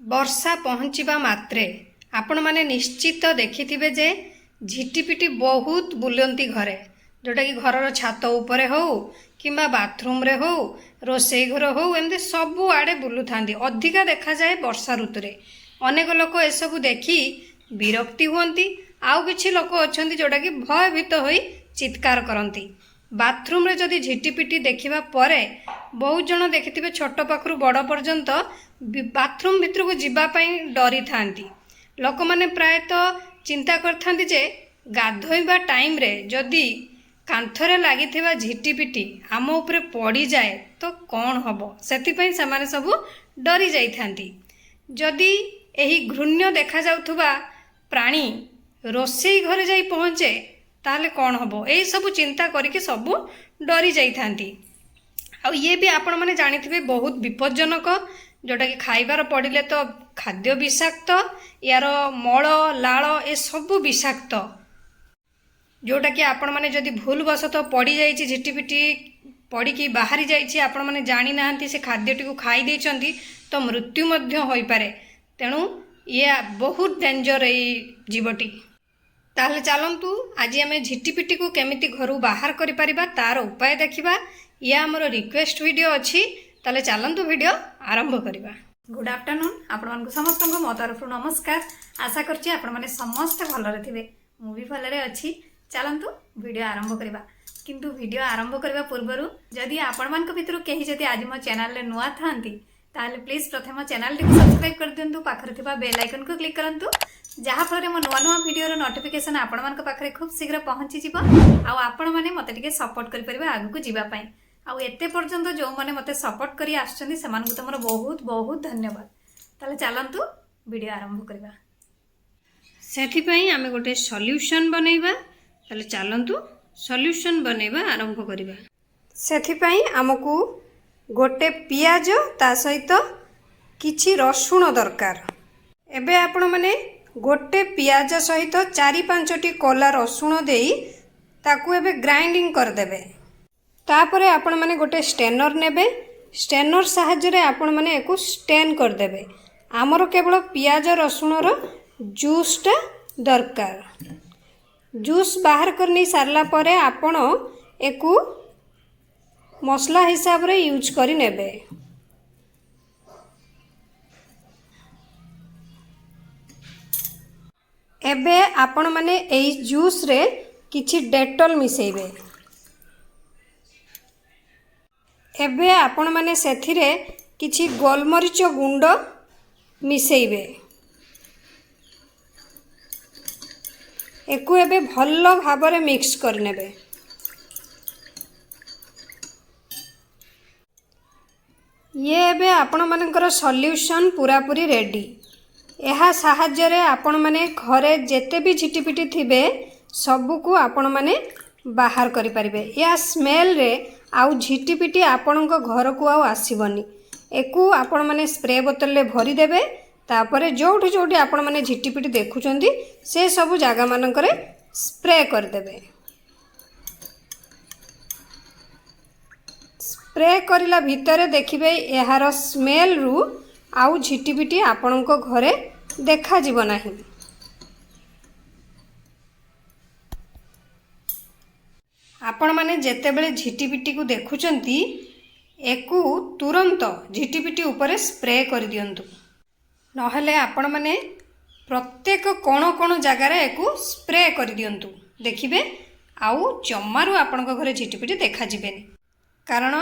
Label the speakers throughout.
Speaker 1: वर्षा पहुँचवा मात्रे आपण मैंने निश्चित देखिथिबे जे झिटिपिटी बहुत बुलंती घरे जोटा कि घर छात उपरे हो किंबा बाथरूम रे हो रोसई घर हो एमती सब आड़े बुलू था अधिका देखा जाए वर्षा ऋतु रे। अनेक लोक एसबू देखी विरक्ति हुंती आउ किछि लोक अछंती जोटा कि भयभीत होई चित्कार करती। बाथरूम रे जदि झिटिपिटी देखिबा परे बहुत जन देखिथिबे छोट पाखरु बड़ पर्यंत बाथरूम भितर को जीवा पई डरी थांती। लोक माने प्रायतः चिंता करथांती जे गाधोइबा टाइम रे जदि कांथरे लागिथिबा झिटिपिटी आम उपरे पड़ी जाए तो कौन हबो सेथिपई समाने सब डरी जाइथांती। जदि एही घृण्य देखा जाउथुबा प्राणी रोसई घरे जाई पहुँचे ताले कौन हबो एही सब चिंता करिके सब डरी जाइथांती। आ ये भी आपण माने जानिथिबे बहुत विपज्जनक जोटा कि खाइबार पड़िले तो खाद्य विषाक्त यार मल लाल ए सब विषाक्त जोटा कि आपण माने जदि भूलवशतः पड़ी जाइछि झिटिपिटी पड़ी की बाहरी जाइछि आपण माने जानि नाहंती से खाद्यटी को खाई देइछंती तो मृत्यु मध्य होई पारे। तेणु ये बहुत डेंजर ए जीवटी। ताहले चलंतु आज आम झिटिपिटी को केमिति घरु बाहर करि परिबा तार उपाय देखिबा। ये हमर रिक्वेस्ट वीडियो अछि ताले चलंतु वीडियो आरंभ करिबा। गुड आफ्टरनून आपण मानक समस्त मो तरफ नमस्कार। आशा करछि आपण माने समस्त भलरे थिबे मु भी भलरे अछि। चलंतु वीडियो आरंभ करिबा। किंतु वीडियो आरंभ करबा पूर्वरु जदि आपण मानक भितरु केही जदि आज मो चैनल रे नुआ थांती ताले प्लीज प्रथम चैनल टी सब्सक्राइब कर दियंतु पाखरे थिबा बेल आइकन को क्लिक करंतु जहा फଳରେ मो नुआ नुआ वीडियो रो नोटिफिकेशन आपण मानक पाखरे खूब शीघ्र पहुंची जिवो आ आपण माने मते टिके सपोर्ट करि परिबा आगु को जिबा पई। आ एते पर्यंत जो माने मते सपोर्ट करी आछछन्ती समान को तमरो बहुत बहुत धन्यवाद। ताले चलंतु वीडियो आरंभ करबा। सेथि पई आमे गोटे सॉल्यूशन बनैबा। ताले चलंतु सॉल्यूशन बनैबा आरंभ करबा। सेथि पई हमकु गोटे पियाज ता सहित किछि रसुण दरकार। एबे आपण माने गोटे पियाज सहित 4-5टी कोला रसुण देई ताकू एबे ग्राइंडिंग कर देबे। तापरे आपण माने गोटे स्टेनर नेबे। स्टेनर सहाय्य रे आपण माने एको स्टेन कर देबे। आमर केवल पियाज रसुण रो जूस टा दरकार। जूस बाहर करनी सारला परे आपण एको मसला हिसाब रे यूज करी नेबे। एबे आपण माने एई जूस रे किछि डेटॉल मिसेइबे। एबे आपण माने सेथिरे किछि गोलमरीच गुंड मिसेइबे। एको एबे भल्लो भाबरे मिक्स कर नेबे। ये एबे आपण मानकर सॉल्यूशन पूरा पूरी रेडी। एहा सहाय्य रे आपण माने घरे जेते भी झिटिपिटी थिबे सबु को आपण माने बाहर करि परिबे। या स्मेल रे आउ झिटिपिटी आपण को घर को आउ आसीबनी। एको आपण माने स्प्रे बोतल ले भरी देबे। तापरे जोठी जोठी आपण माने झिटिपिटी देखुचंदी से सबु जागा मानकरे स्प्रे कर देबे। स्प्रे करिला भितरे देखिबे एहार स्मेल रु आउ झिटिपिटी आपण को घरे देखा जीव नाही। आपण माने जेतेबेले झिटिपिटी को देखुचंती एकु तुरंत झिटिपिटी ऊपर स्प्रे कर दियंतु। नहले आपण माने प्रत्येक कोण कोण जगार एकु स्प्रे कर दियंतु। देखिबे आउ जम्मारु आपण को घरे झिटिपिटी देखा जिबेनी। कारण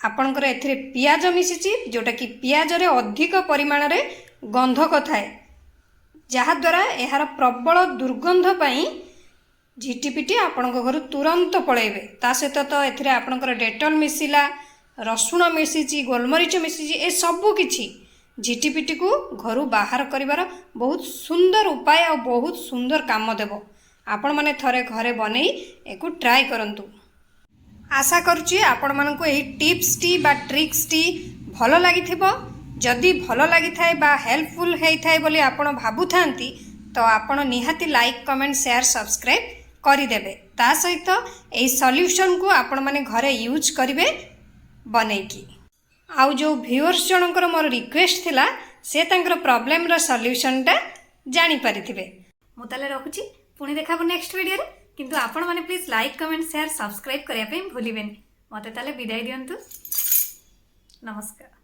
Speaker 1: आपणकर एथिरे पियाज मिसिची जोटा कि पियाज रे अधिक परिमाण रे गंधक थाए जहा द्वारा एहार प्रबल दुर्गंध पाई झिटिपिटी आपण को घर तुरंत पळेबे। ता सहित तो एथिरे आपणकर डेटॉल मिसिला रसुण मिसिची गोलमरीच मिसिची ए सबु किछि झिटिपिटी को घर बाहर करिवार बहुत सुंदर उपाय और बहुत सुंदर काम देबो। आपण माने थरे घरे बनेई एको ट्राई करंतु। आशा करुच्ची आपण मानक एही टिप्स टी बा ट्रिक्स टी भल लागिथिबो। जदि भल लागि थाए बा हेल्पफुल हेई थाए बोली आपण भाबुथांती तो आपण निहाती लाइक कमेंट शेयर सब्सक्राइब करि देबे। ता सहित एही सॉल्यूशन को आपण माने घरे यूज करिवे बनेकी। आउ जो व्यूअर्स जनकर मोर रिक्वेस्ट थिला से तांकर प्रॉब्लम रो सॉल्यूशन टा जानी परिथिबे। मु ताले रखुची पुणी देखाबो नेक्स्ट वीडियो रे, किंतु आपण माने please like comment share subscribe करिया पे भूलिबेनी। मते ताले विदाई दियंतु। नमस्कार।